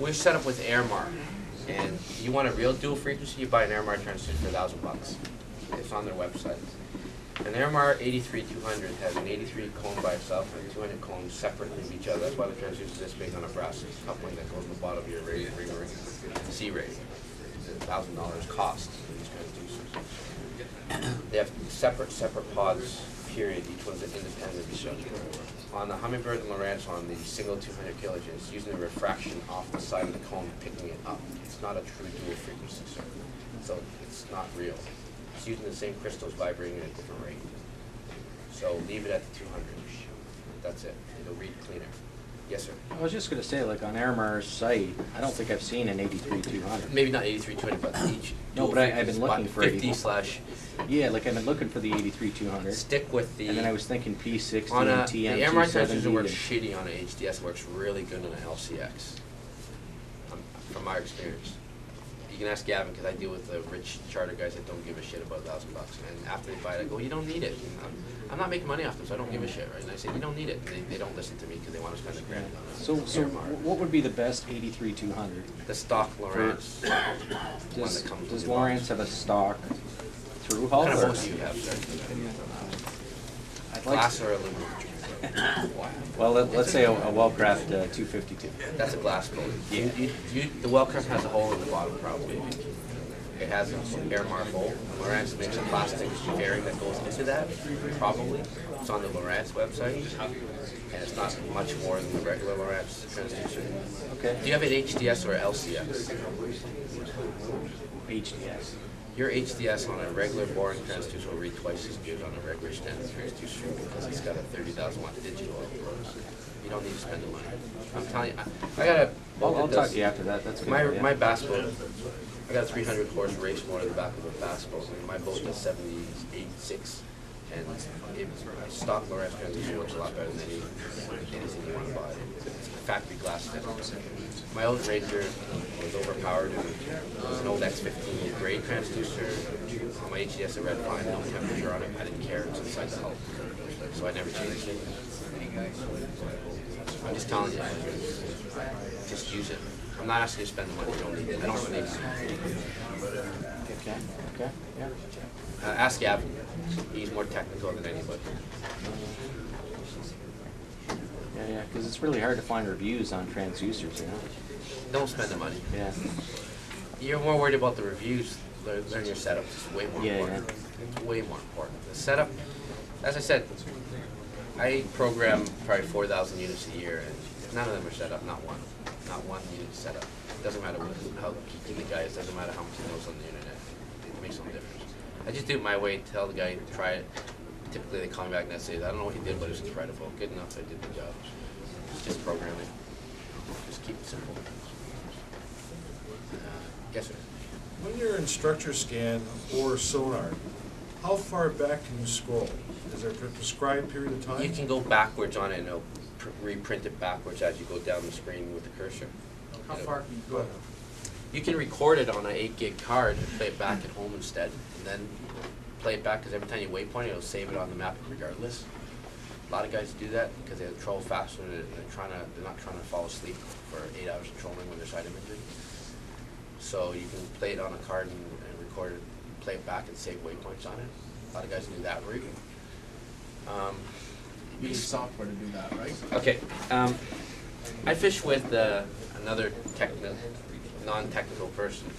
we're set up with Airmar, and you want a real dual frequency, you buy an Airmar transducer for $1,000. It's on their website. An Airmar 83200 has an 83 cone by itself and a 200 cones separately of each other. That's why the transducer is this big on a brass coupling that goes in the bottom of your ring C ring. $1,000 cost for these transducers. They have separate pods, period. Each one's an independent of each other. On the Hummingbird and Lowrance, on the single 200 kilohertz, it's using the refraction off the side of the cone, picking it up. It's not a true dual frequency circuit, so it's not real. It's using the same crystals vibrating at a different rate. So leave it at the 200. That's it. It'll read cleaner. Yes, sir. I was just going to say, like on Airmar's site, I don't think I've seen an 83200. Maybe not 83200, but each. No, but I've been looking for 50 slash. Yeah, like I've been looking for the 83200. Stick with the. And then I was thinking P60 on and a, TM270. The Airmar transducer works shitty on an HDS. Works really good on an LCX. From my experience. You can ask Gavin, because I deal with the rich charter guys that don't give a shit about $1,000. And after they buy it, I go, you don't need it. I'm not making money off them, so I don't give a shit, right? And I say, you don't need it. And they don't listen to me because they want to spend $1,000 on it. So what would be the best 83200? The stock Lowrance. Does Lowrance have a stock through hull? What kind of boat do you have, sir? Glass or aluminum? Well, let's say a Wellcraft 252. That's a glass boat. Yeah. The Wellcraft has a hole in the bottom, probably. It has an Airmar hole. Lowrance makes a plastic fairing that goes into that, probably. It's on the Lowrance website, and it's not much more than the regular Lowrance transducer. Okay. Do you have an HDS or LCX? HDS. Your HDS on a regular boring transducer will read twice as good on a regular standard transducer because it's got a 30,000 watt digital output. You don't need to spend the money. I'm telling you, I got a. I'll talk to you after that. That's good. My bass boat, I got a 300 horse race motor in the back of a bass boat. And my boat does 78.6, and stock Lowrance transducer works a lot better than anything you want to buy. It's factory glass fed. My old Ranger was overpowered. It was an old X15 grade transducer. On my HDS, it read fine, no temperature on it. I didn't care, it was inside the hull. So I never changed it. I'm just telling you, just use it. I'm not asking you to spend the money, you don't need it. I don't need it. Okay, yeah. Ask Gavin. He's more technical than anybody. Yeah, because it's really hard to find reviews on transducers, you know? Don't spend the money. Yeah. You're more worried about the reviews than your setup. It's way more important. Yeah. It's way more important. The setup, as I said, I program probably 4,000 units a year, and none of them are set up, not one. Not one unit set up. It doesn't matter how geeky the guy is, doesn't matter how much he knows on the internet. It makes no difference. I just do it my way, tell the guy to try it. Typically they call me back and I say, I don't know what you did, but it's incredible. Good enough, I did the job. It's just programming. Just keep it simple. Yes, sir. When you're in structure scan or sonar, how far back can you scroll? Is there a prescribed period of time? You can go backwards on it and it'll reprint it backwards as you go down the screen with the cursor. How far can you go? You can record it on an 8 gig card and play it back at home instead, and then play it back because every time you waypoint it, it'll save it on the map regardless. A lot of guys do that because they troll faster and they're not trying to fall asleep for 8 hours of trolling when they're side imagery. So you can play it on a card and record it, play it back and save waypoints on it. A lot of guys do that route. You need software to do that, right? Okay. I fish with another non-technical person.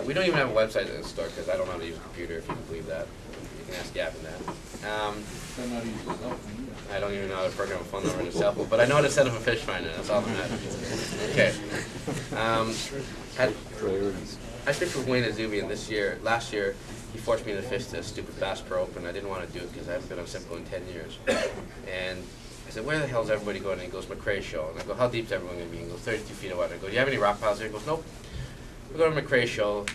We don't even have a website in the store because I don't know how to use a computer, if you can believe that. You can ask Gavin that. I don't even know how to program a phone number in a cell phone, but I know how to set up a fish finder. That's all that matters. Okay. I fished with Wayne Azubian last year, he forced me to fish the stupid Bass Pro Open. I didn't want to do it because I haven't been on Simcoe in 10 years. And I said, where the hell is everybody going? And he goes, McRae Shoal. And I go, how deep is everyone going to be? He goes, 32 feet of water. I go, do you have any rock piles there? He goes, nope. We go to McRae Shoal.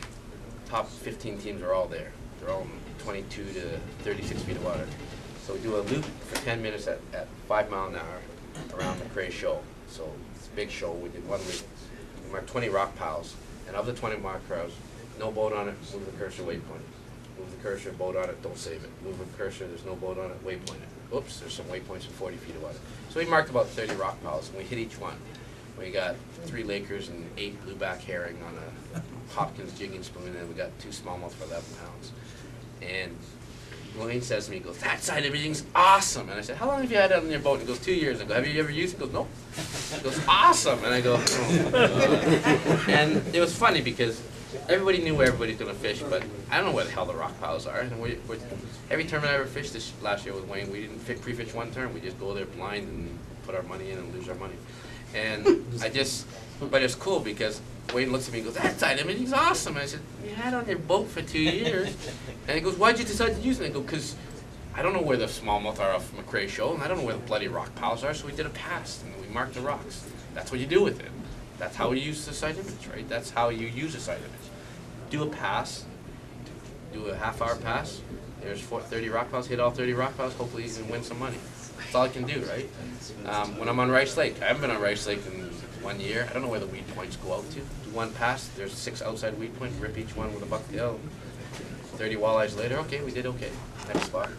Top 15 teams are all there. They're all 22 to 36 feet of water. So we do a loop for 10 minutes at 5 miles an hour around McRae Shoal. So it's a big shoal. We did 1 week. We marked 20 rock piles. And of the 20 mark piles, no boat on it, move the cursor, waypoint it. Move the cursor, boat on it, don't save it. Move the cursor, there's no boat on it, waypoint it. Oops, there's some waypoints in 40 feet of water. So we marked about 30 rock piles, and we hit each one. We got 3 Lakers and 8 blueback herring on a Hopkins jigging spoon, and we got 2 smallmouth for 11 pounds. And Leung says to me, he goes, "That side of everything's awesome." And I said, "How long have you had it on your boat?" And he goes, 2 years. I go, "Have you ever used it?" He goes, "Nope." He goes, "Awesome." And I go, "Oh." And it was funny because everybody knew where everybody's gonna fish, but I don't know where the hell the rock piles are. And every tournament I ever fished this last year with Wayne, we didn't pre-fish one term. We just go there blind and put our money in and lose our money. And but it's cool because Wayne looks at me and goes, "That side of everything's awesome." And I said, "You had it on your boat for 2 years." And he goes, "Why'd you decide to use it?" And I go, "Because I don't know where the smallmouth are off McRae Shoal, and I don't know where the bloody rock piles are, so we did a pass, and we marked the rocks." That's what you do with it. That's how you use the side image, right? That's how you use a side image. Do a pass, do a half-hour pass, there's 30 rock piles, hit all 30 rock piles, hopefully you can win some money. That's all I can do, right? When I'm on Rice Lake, I haven't been on Rice Lake in 1 year. I don't know where the weed points go out to. Do one pass, there's 6 outside weed points, rip each one with a bucktail. 30 walleyes later, okay, we did okay. Next spot.